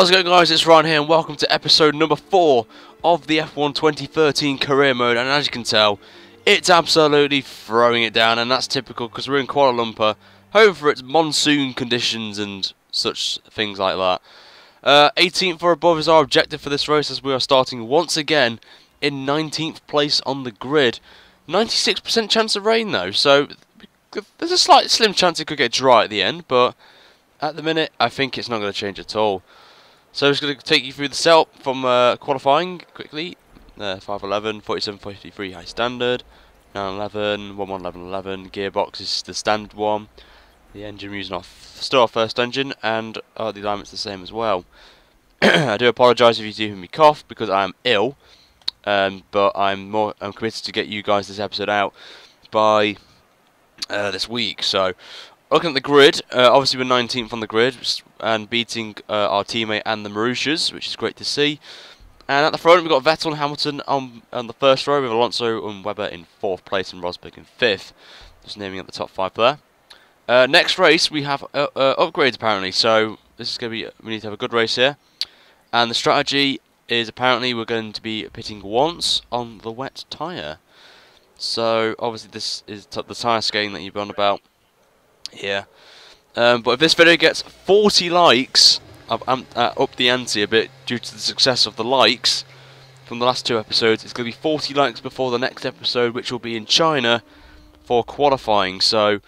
How's it going, guys? It's Ryan here and welcome to episode number 4 of the F1 2013 career mode, and as you can tell, it's absolutely throwing it down, and that's typical because we're in Kuala Lumpur, home for its monsoon conditions and such things like that. 18th or above is our objective for this race, as we are starting once again in 19th place on the grid. 96% chance of rain though, so there's a slim chance it could get dry at the end, but at the minute I think it's not going to change at all. So I'm just going to take you through the setup from qualifying quickly. 511, 47, 53 high standard, 911, 11, 11, 11. Gearbox is the standard one. The engine we're using still our first engine, and the alignment's the same as well. I do apologise if you do hear me cough because I am ill, but I'm committed to get you guys this episode out by this week. So, looking at the grid, obviously we're 19th on the grid and beating our teammate and the Marushas, which is great to see. And at the front we've got Vettel and Hamilton on the first row, with Alonso and Webber in 4th place and Rosberg in 5th. Just naming up the top 5 there. Next race we have upgrades apparently, so this is going to be, we need to have a good race here. And the strategy is apparently we're going to be pitting once on the wet tyre. So obviously this is the tyre scaling that you've gone about here. But if this video gets 40 likes, I've upped the ante a bit due to the success of the likes from the last 2 episodes. It's going to be 40 likes before the next episode, which will be in China for qualifying. So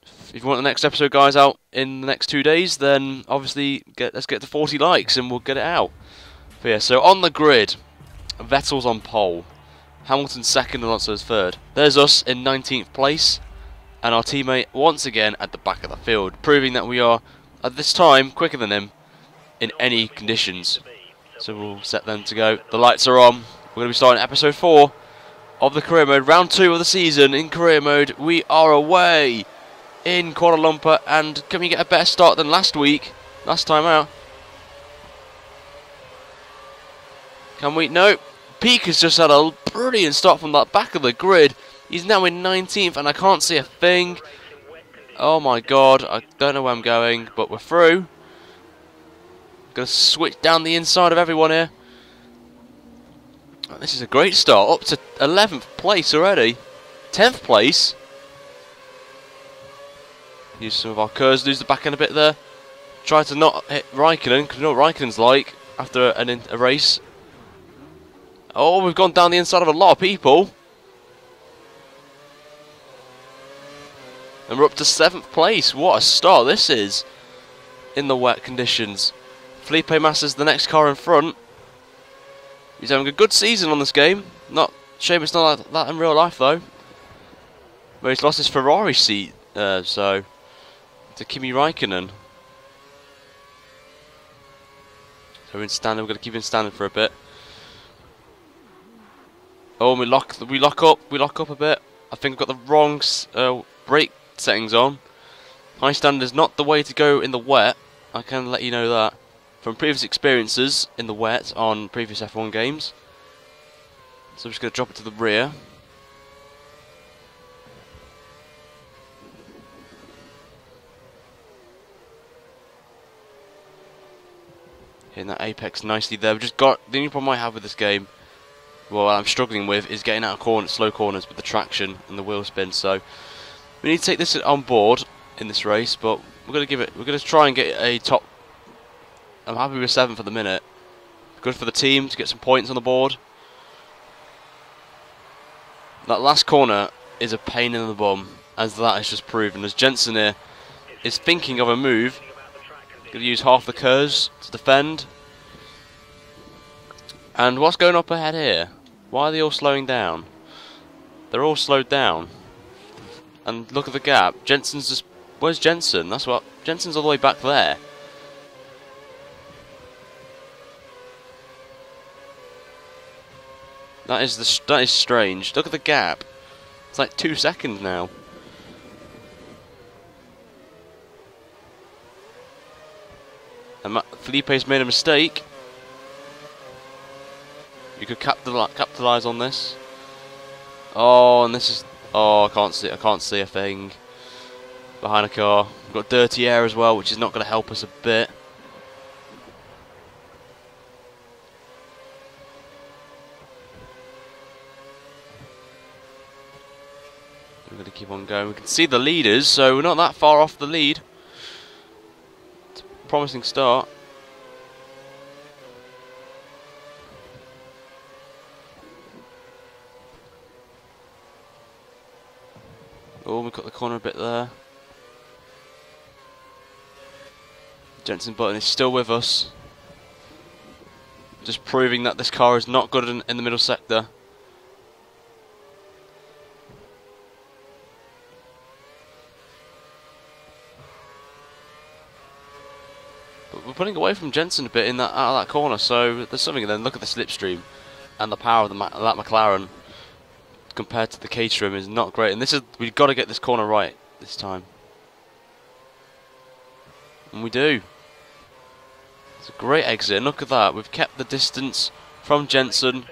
if you want the next episode, guys, out in the next 2 days, then obviously let's get to 40 likes and we'll get it out. But yeah, so on the grid, Vettel's on pole, Hamilton's 2nd, Alonso's 3rd. There's us in 19th place, and our teammate once again at the back of the field, proving that we are at this time quicker than him in any conditions. So we'll set them to go. The lights are on. We're going to be starting episode 4 of the career mode, round 2 of the season in career mode. We are away in Kuala Lumpur, and can we get a better start than last time out? Can we? No. Peak has just had a brilliant start from that back of the grid. He's now in 19th and I can't see a thing. Oh my god, I don't know where I'm going, but we're through. Gonna switch down the inside of everyone here. This is a great start, up to 11th place already. 10th place. Use some of our curves, lose the back end a bit there. Try to not hit Raikkonen, because you know what Raikkonen's like after a race. Oh, we've gone down the inside of a lot of people. And we're up to 7th place. What a start this is in the wet conditions. Felipe Massa's the next car in front. He's having a good season on this game. Shame it's not like that in real life though. But he's lost his Ferrari seat, so to Kimi Raikkonen. So we're in standard. We're going to keep in standard for a bit. Oh, we lock up a bit. I think I've got the wrong brake settings on. High standard is not the way to go in the wet. I can let you know that from previous experiences in the wet on previous F1 games. So I'm just going to drop it to the rear. Hitting that apex nicely there. We've just got the only problem I have with this game, well, I'm struggling with, is getting out of slow corners with the traction and the wheel spin. So we need to take this on board in this race, but we're going to try and get a top. I'm happy with 7 for the minute. Good for the team to get some points on the board. That last corner is a pain in the bum, as that is just proven. As Jensen here is thinking of a move, going to use half the curves to defend. And what's going up ahead here? Why are they all slowing down? They're all slowed down. And look at the gap. Jensen's just... Where's Jensen? Jensen's all the way back there. That is strange. Look at the gap. It's like 2 seconds now. And Felipe's made a mistake. You could capitalize on this. Oh, and this is... Oh, I can't see a thing behind a car. We've got dirty air as well, which is not going to help us a bit. We're going to keep on going. We can see the leaders, so we're not that far off the lead. It's a promising start. Oh, we got the corner a bit there. Jenson Button is still with us. Just proving that this car is not good in the middle sector. But we're putting away from Jenson a bit in that out of that corner, so there's something. And then look at the slipstream and the power of that McLaren compared to the Caterham is not great. And we've got to get this corner right this time, and we do. It's a great exit, and look at that. We've kept the distance from Jenson,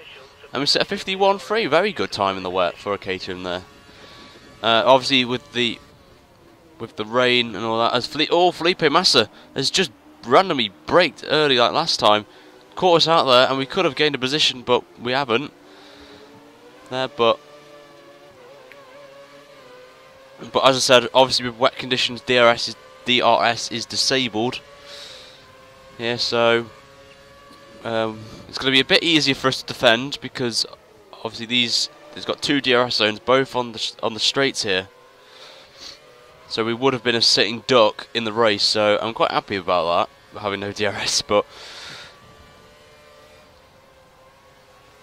and we set a 51.3. Very good time in the wet for a Caterham there. Obviously, with the rain and all that, as Felipe Massa has just randomly braked early like last time, caught us out there, and we could have gained a position, but we haven't. There, but as I said, obviously with wet conditions, DRS is disabled. Yeah, so it's going to be a bit easier for us to defend because obviously there's got two DRS zones, both on the straights here. So we would have been a sitting duck in the race. So I'm quite happy about that, having no DRS. But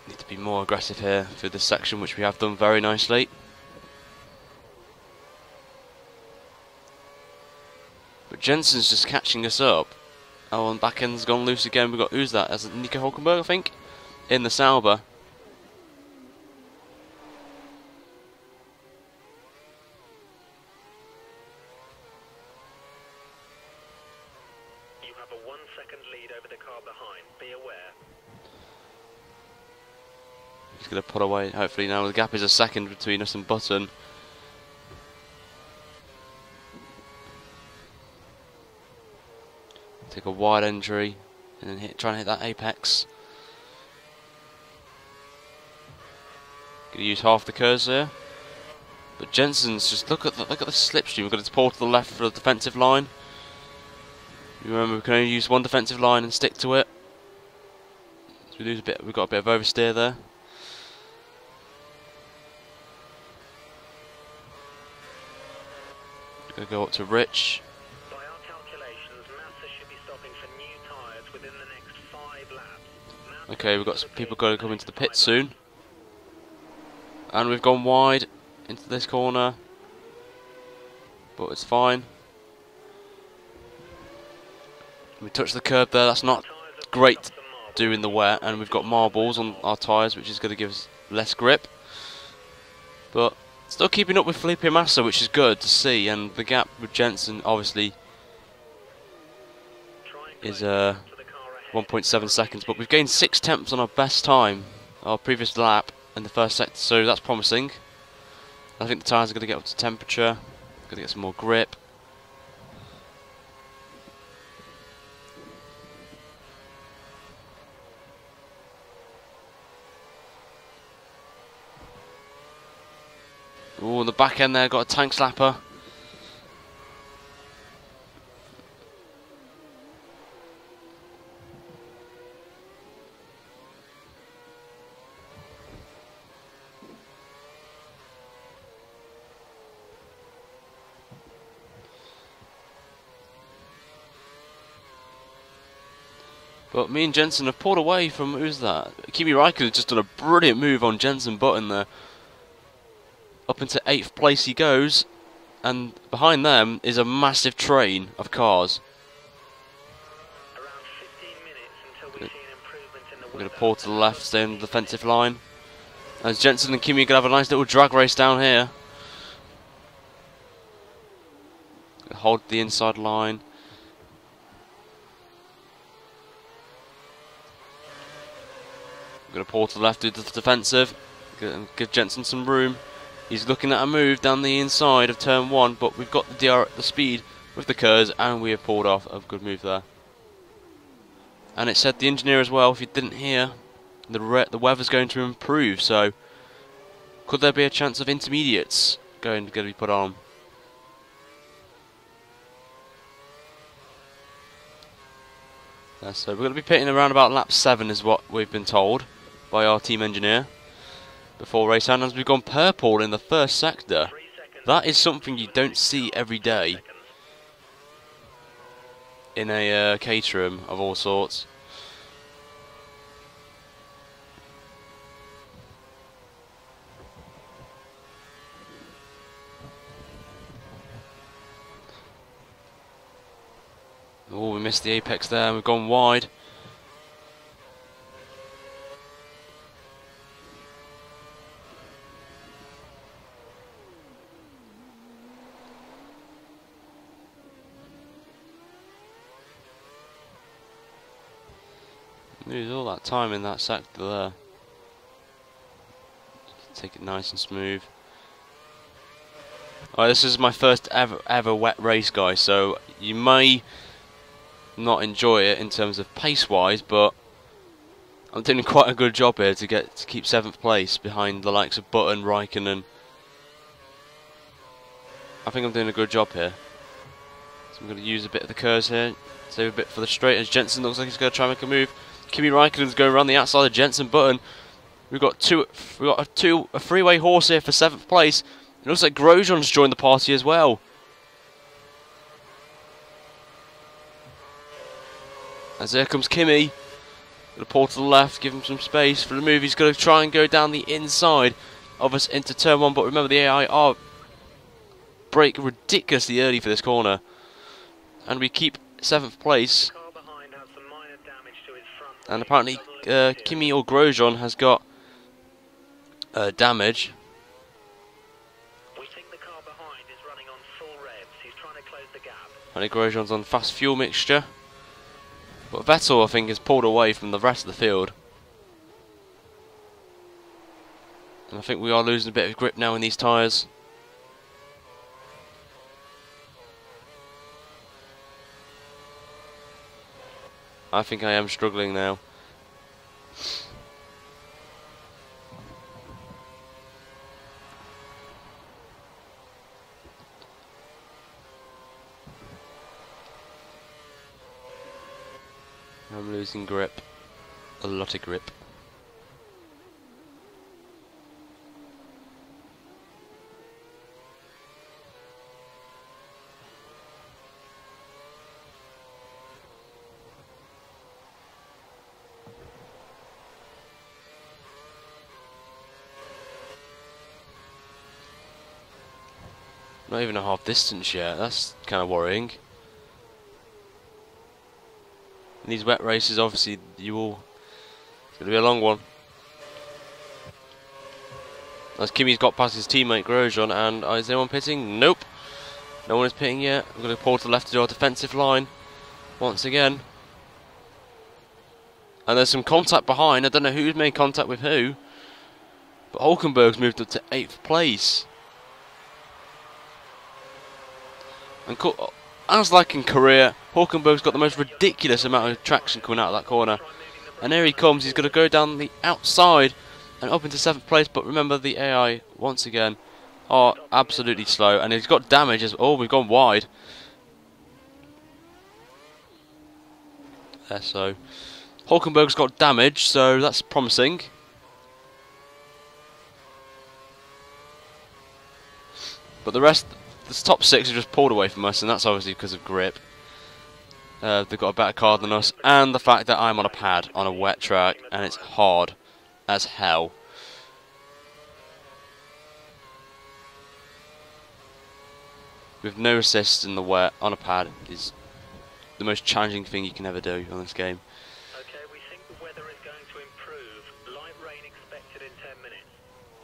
need to be more aggressive here through this section, which we have done very nicely. But Jensen's just catching us up. Oh, and back end's gone loose again. We've got, who's that? That's Nico Hulkenberg, I think, in the Sauber. You have a 1 second lead over the car behind. Be aware. He's going to put away, hopefully now. The gap is a second between us and Button. Take a wide entry and then try and hit that apex. Gonna use half the curves here, but Jensen's just look at the slipstream. We've got to pull to the left for the defensive line. You remember we can only use one defensive line and stick to it. So we lose a bit. We've got a bit of oversteer there. Gonna go up to Rich. Okay, we've got some people going to come into the pit soon. And we've gone wide into this corner. But it's fine. We touched the curb there, that's not great to do in the wet. And we've got marbles on our tyres, which is going to give us less grip. But still keeping up with Felipe Massa, which is good to see. And the gap with Jenson, obviously, is 1.7 seconds, but we've gained 6 tenths on our best time, our previous lap in the first sector, so that's promising. I think the tyres are going to get up to temperature, going to get some more grip. Ooh, the back end there got a tank slapper. But me and Jenson have pulled away from, who's that? Kimi Räikkönen just done a brilliant move on Jenson Button there. Up into 8th place he goes, and behind them is a massive train of cars. Around 15 minutes until we see an improvement in the We're going to pull to the left, stay on the defensive line. As Jenson and Kimi are going to have a nice little drag race down here. Hold the inside line. We're going to pull to the left, do the defensive, give Jenson some room. He's looking at a move down the inside of turn 1, but we've got the speed with the curves, and we have pulled off a good move there. And it said the engineer as well, if you didn't hear, the weather's going to improve, so could there be a chance of intermediates going to be put on. So we're going to be pitting around about lap 7 is what we've been told by our team engineer before race hand, as we've gone purple in the first sector. That is something you don't see every day in a Caterham of all sorts. Oh, we missed the apex there and we've gone wide. Lose all that time in that sector there. Take it nice and smooth. Alright, this is my first ever wet race, guys, so you may not enjoy it in terms of pace wise, but I'm doing quite a good job here to keep 7th place behind the likes of Button, Raikkonen. I think I'm doing a good job here. So I'm going to use a bit of the curves here, save a bit for the straight, as Jensen looks like he's going to try and make a move. Kimi Raikkonen's going around the outside of Jensen Button. We've got a three-way horse here for 7th place. It looks like Grosjean's joined the party as well. As there comes Kimi. Gonna pull to the left, give him some space for the move. He's gonna try and go down the inside of us into turn 1, but remember the AI are brake ridiculously early for this corner. And we keep 7th place. And apparently Kimi or Grosjean has got damage. We think the car behind is running on full revs. He's trying to close the gap. And Grosjean's on fast fuel mixture. But Vettel, I think, has pulled away from the rest of the field. And I think we are losing a bit of grip now in these tyres. I think I am struggling now. I'm losing grip. A lot of grip. Not even a half distance yet. That's kind of worrying. In these wet races, obviously, it's going to be a long one. As Kimi's got past his teammate Grosjean, and is anyone pitting? Nope. No one is pitting yet. We're going to pull to the left to do our defensive line once again. And there's some contact behind. I don't know who's made contact with who, but Hulkenberg's moved up to 8th place. And as like in Korea, Hulkenberg's got the most ridiculous amount of traction coming out of that corner. And here he comes, he's going to go down the outside and up into 7th place. But remember, the AI, once again, are absolutely slow. And he's got damage as well. Oh, we've gone wide. There, so Hulkenberg's got damage, so that's promising. But the rest... the top 6 have just pulled away from us, and that's obviously because of grip. They've got a better car than us, and the fact that I'm on a pad on a wet track, and it's hard as hell. With no assists in the wet on a pad is the most challenging thing you can ever do on this game. Okay, we think the weather is going to improve. Light rain expected in 10 minutes.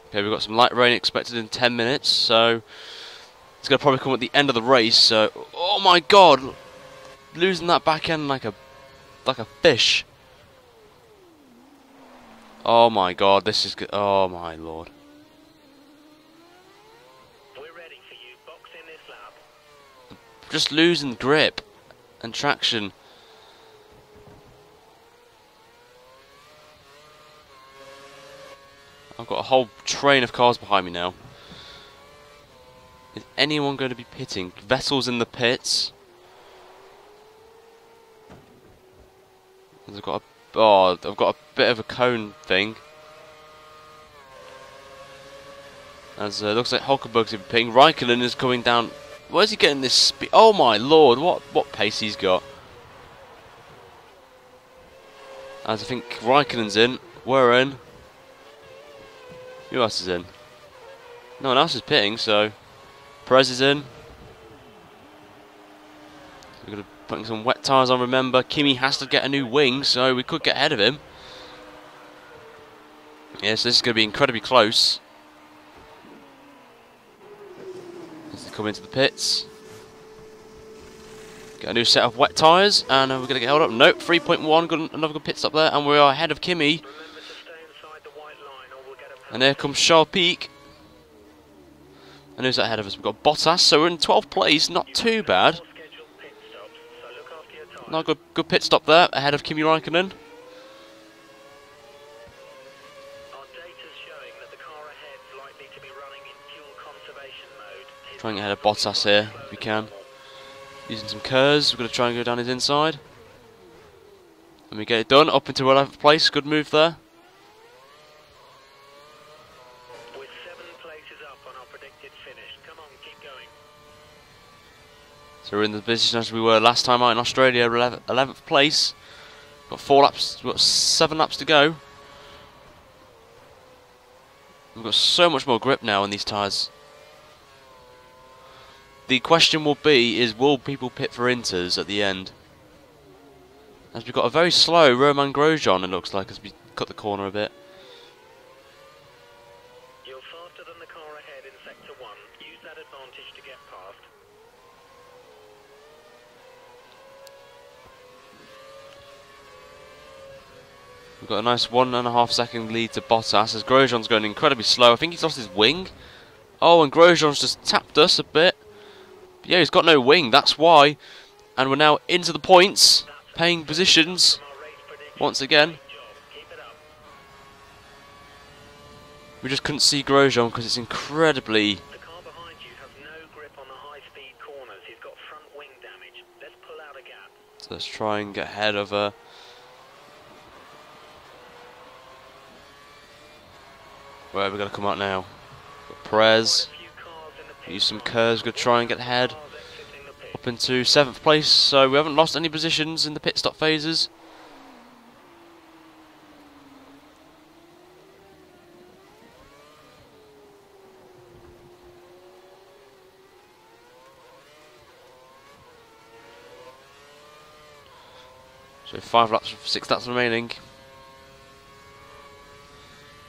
Okay, we've got some light rain expected in 10 minutes, so it's going to probably come at the end of the race. So, oh my god, losing that back end like a fish. Oh my god, this is good. Oh my lord. We're ready for you. Box in this lap. Just losing grip and traction. I've got a whole train of cars behind me now. Is anyone going to be pitting? Vettel's in the pits. I've got a bit of a cone thing. As looks like Hulkenberg's pitting. Raikkonen is coming down. Where's he getting this speed? Oh my lord! What pace he's got? As I think Raikkonen's in. We're in. Who else is in? No one else is pitting, so Perez is in. We're going to put some wet tyres on, remember. Kimi has to get a new wing, so we could get ahead of him. Yeah, so this is going to be incredibly close. As they come into the pits. Get a new set of wet tyres, and we're going to get held up. Nope, 3.1, got another good pit stop there, and we are ahead of Kimi. And there comes Charles Pic. And who's ahead of us? We've got Bottas, so we're in 12th place, not too bad. Not a good pit stop there, ahead of Kimi Raikkonen. Trying to get ahead of Bottas here, if we can. Using some curves, we're going to try and go down his inside. And we get it done, up into 11th place, good move there. So we're in the position as we were last time out in Australia, 11th place. Got 4 laps, we've got 7 laps to go. We've got so much more grip now on these tyres. The question will be, will people pit for inters at the end? As we've got a very slow Romain Grosjean, it looks like, as we cut the corner a bit. You're faster than the car ahead in sector 1. Use that advantage to get past. We've got a nice 1.5 second lead to Bottas as Grosjean's going incredibly slow. I think he's lost his wing. Oh, and Grosjean's just tapped us a bit. But yeah, he's got no wing, that's why. And we're now into the points, paying positions once again. We just couldn't see Grosjean because it's incredibly... The car behind you has no grip on the high-speed corners. He's got front wing damage. Let's pull out a gap. So let's try and get ahead of her. Where are we going to come out now? Got Perez. Use some curves, going to try and get ahead. Up into 7th place, so we haven't lost any positions in the pit stop phases. So 6 laps remaining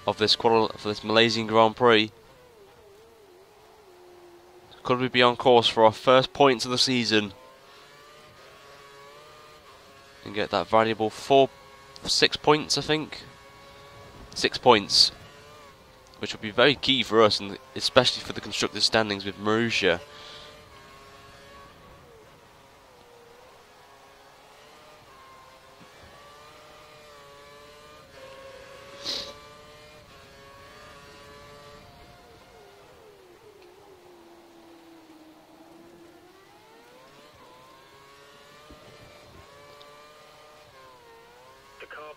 of this Malaysian Grand Prix. Could we be on course for our first points of the season and get that valuable 6 points, I think. 6 points, which would be very key for us, and especially for the constructors' standings with Malaysia.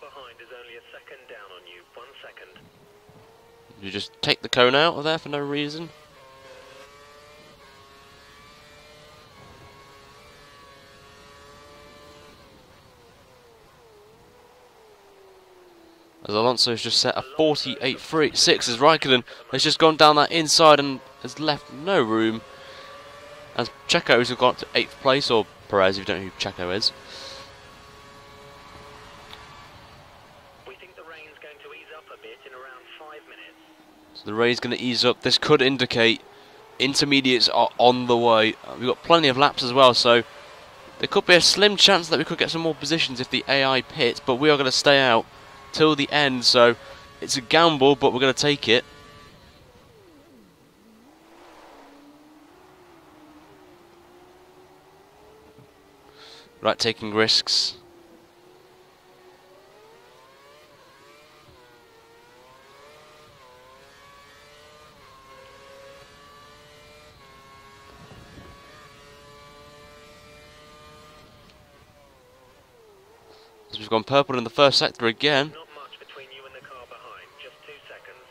Behind is only a second down on you. 1 second. You just take the cone out of there for no reason. As Alonso's just set a 48.36 as Raikkonen has just gone down that inside and has left no room. As Checo's have got up to 8th place, or Perez if you don't know who Checo is. So the rain's going to ease up. This could indicate intermediates are on the way. We've got plenty of laps as well, so there could be a slim chance that we could get some more positions if the AI pits, but we are going to stay out till the end, so it's a gamble, but we're going to take it. Right, taking risks. As we've gone purple in the first sector again. Not much between you and the car behind, just 2 seconds.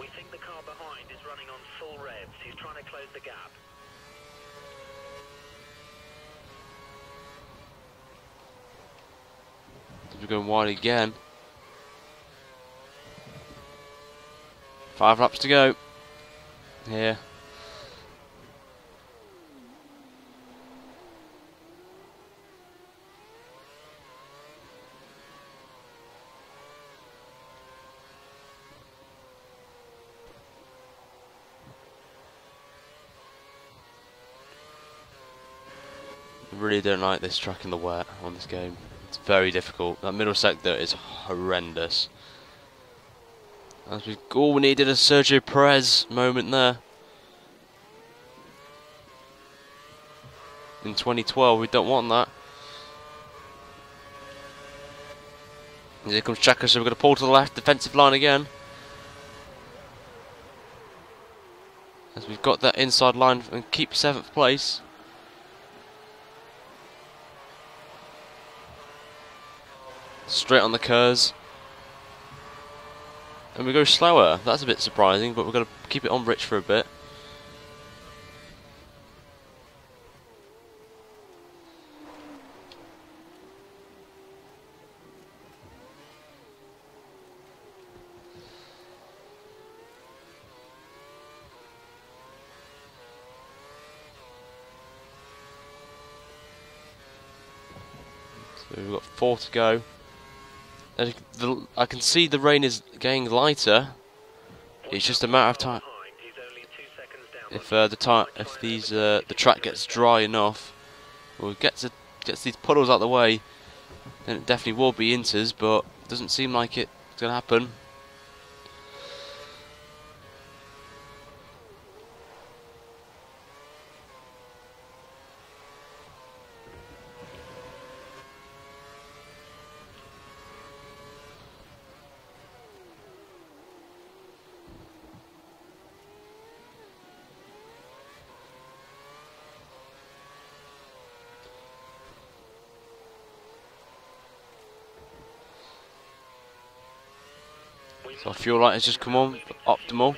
We think the car behind is running on full revs. He's trying to close the gap. We're going wide again. 5 laps to go. Here. I really don't like this track in the wet on this game. It's very difficult. That middle sector is horrendous. All we needed a Sergio Perez moment there. In 2012, we don't want that. And here comes Chaka, so we're going to pull to the left, defensive line again. As we've got that inside line and keep 7th place. Straight on the curves. And we go slower. That's a bit surprising, but we're going to keep it on Rich for a bit. So we've got 4 to go. I can see the rain is getting lighter. It's just a matter of time. If the track gets dry enough, or gets these puddles out of the way, then it definitely will be inters. But it doesn't seem like it's gonna happen. So our fuel light has just come on, optimal.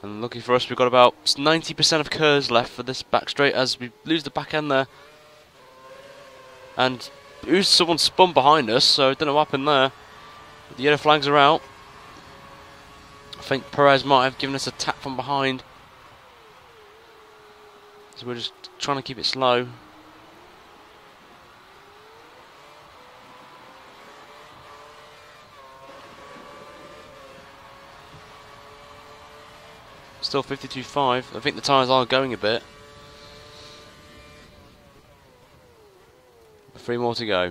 And lucky for us, we've got about 90% of curves left for this back straight as we lose the back end there. And someone spun behind us, so I don't know what happened there. But the yellow flags are out. I think Perez might have given us a tap from behind. So we're just trying to keep it slow. Still 52.5. I think the tyres are going a bit. 3 more to go.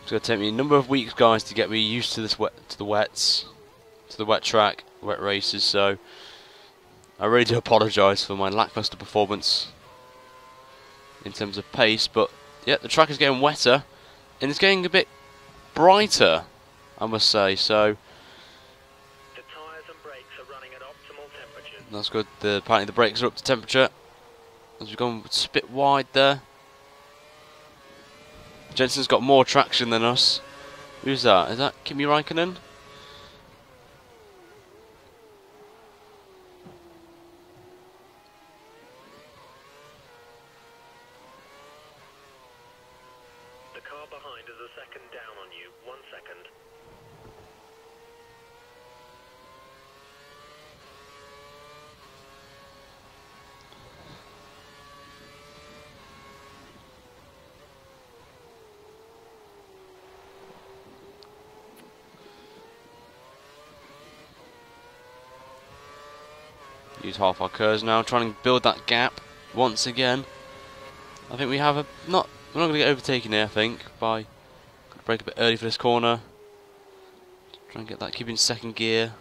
It's going to take me a number of weeks, guys, to get me used to this the wet track, wet races. So I really do apologise for my lacklustre performance in terms of pace. But yeah, the track is getting wetter and it's getting a bit brighter, I must say. So the tyres and brakes are running at optimal temperatures. That's good. Apparently the brakes are up to temperature. As we've gone a bit wide there. Jensen's got more traction than us. Who's that? Is that Kimi Raikkonen? The car behind is a second down on you. 1 second. Use half our curves now, trying to build that gap once again. I think we have we're not going to get overtaken here, I think, by brake a bit early for this corner. Try and get that, keep in second gear.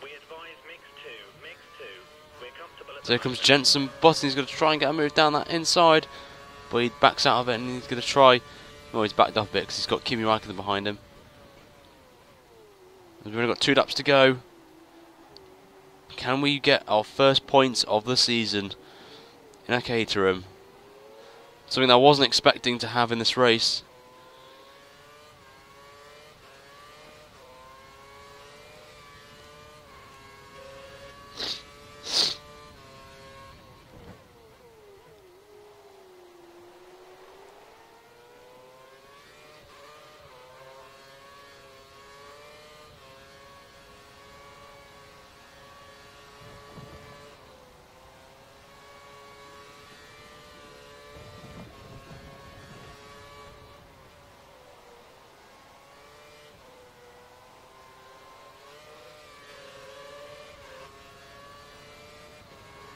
We advise mix 2, mix 2. We're comfortable at So here comes Jensen Button. He's going to try and get a move down that inside, but he backs out of it and he's going to try. Oh, he's backed off a bit because he's got Kimi Räikkönen behind him. We've only got 2 laps to go. Can we get our first points of the season in a Caterham? Something that I wasn't expecting to have in this race.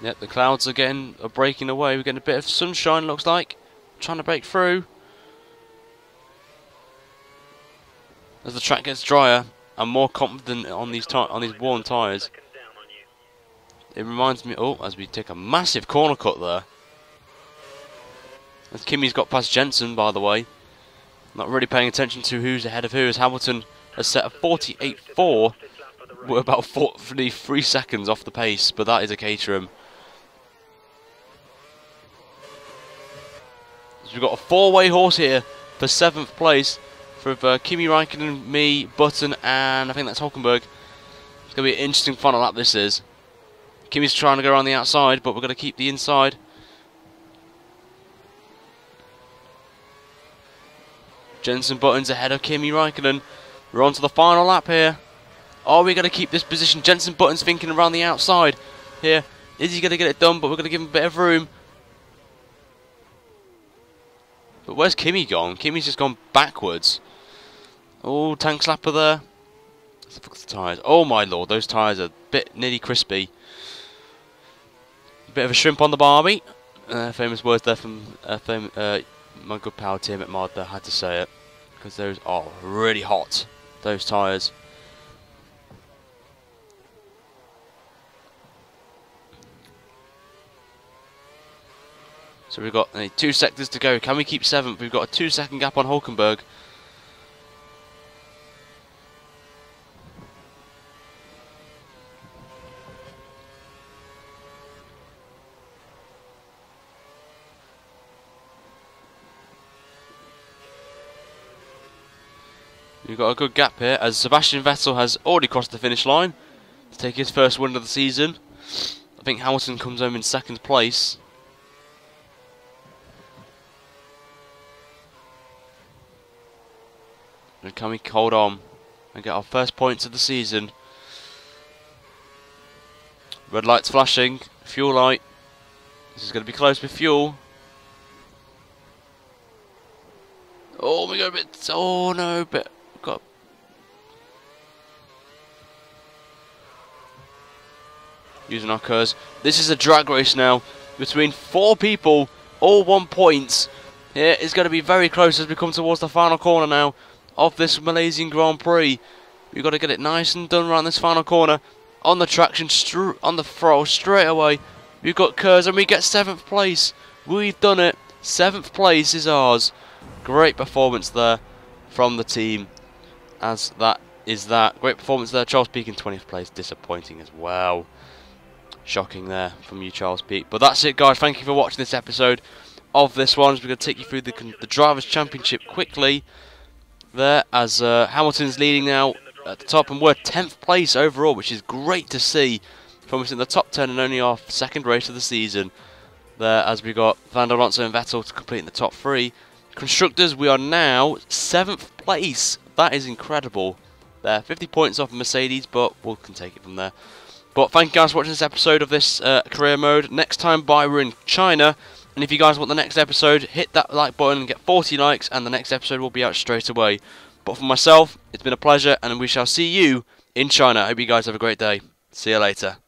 Yep, the clouds are breaking away. We're getting a bit of sunshine, looks like. Trying to break through. As the track gets drier, I'm more confident on these worn tyres. It reminds me, oh, as we take a massive corner cut there. As Kimi's got past Jensen, by the way. Not really paying attention to who's ahead of who, as Hamilton has set a 48.4. We're about 3 seconds off the pace, but that is a Caterham. So we've got a 4-way horse here for 7th place for Kimi Räikkönen, me, Button, and I think that's Hulkenberg. It's going to be an interesting final lap this is. Kimi's trying to go around the outside, but we're going to keep the inside. Jensen Button's ahead of Kimi Räikkönen. We're on to the final lap here. Are we going to keep this position? Jensen Button's thinking around the outside here. Is he going to get it done? But we're going to give him a bit of room. But where's Kimi gone? Kimi's just gone backwards. Oh, tank slapper there. Let's look at the tyres. Oh my lord, those tyres are a bit nearly crispy. A bit of a shrimp on the barbie. Famous words there from my good pal Tim at Mod there. Had to say it. Because those are really hot. Those tyres. So we've got 2 sectors to go. Can we keep 7th? We've got a 2-second gap on Hulkenberg. We've got a good gap here as Sebastian Vettel has already crossed the finish line to take his first win of the season. I think Hamilton comes home in 2nd place. And can we hold on and get our first points of the season? Red light's flashing. Fuel light. This is going to be close with fuel. Oh, we got a bit. Oh no, but got. Using our curves. This is a drag race now between 4 people, all 1 point. Here is going to be very close as we come towards the final corner now of this Malaysian Grand Prix. We've got to get it nice and done around this final corner. On the traction, on the throttle, straight away. We've got curves and we get 7th place. We've done it. 7th place is ours. Great performance there from the team. As that is that. Great performance there. Charles Peake in 20th place. Disappointing as well. Shocking there from you, Charles Peake. But that's it, guys. Thank you for watching this episode of this one. We're going to take you through the Drivers' Championship quickly. There, as Hamilton's leading now at the top, and we're 10th place overall, which is great to see from us in the top 10 and only our 2nd race of the season. There, as we got Van der Alonso and Vettel to complete in the top 3. Constructors, we are now 7th place. That is incredible. There, 50 points off Mercedes, but we can take it from there. But thank you guys for watching this episode of this career mode. Next time by, we're in China. And if you guys want the next episode, hit that like button and get 40 likes, and the next episode will be out straight away. But for myself, it's been a pleasure, and we shall see you in China. I hope you guys have a great day. See you later.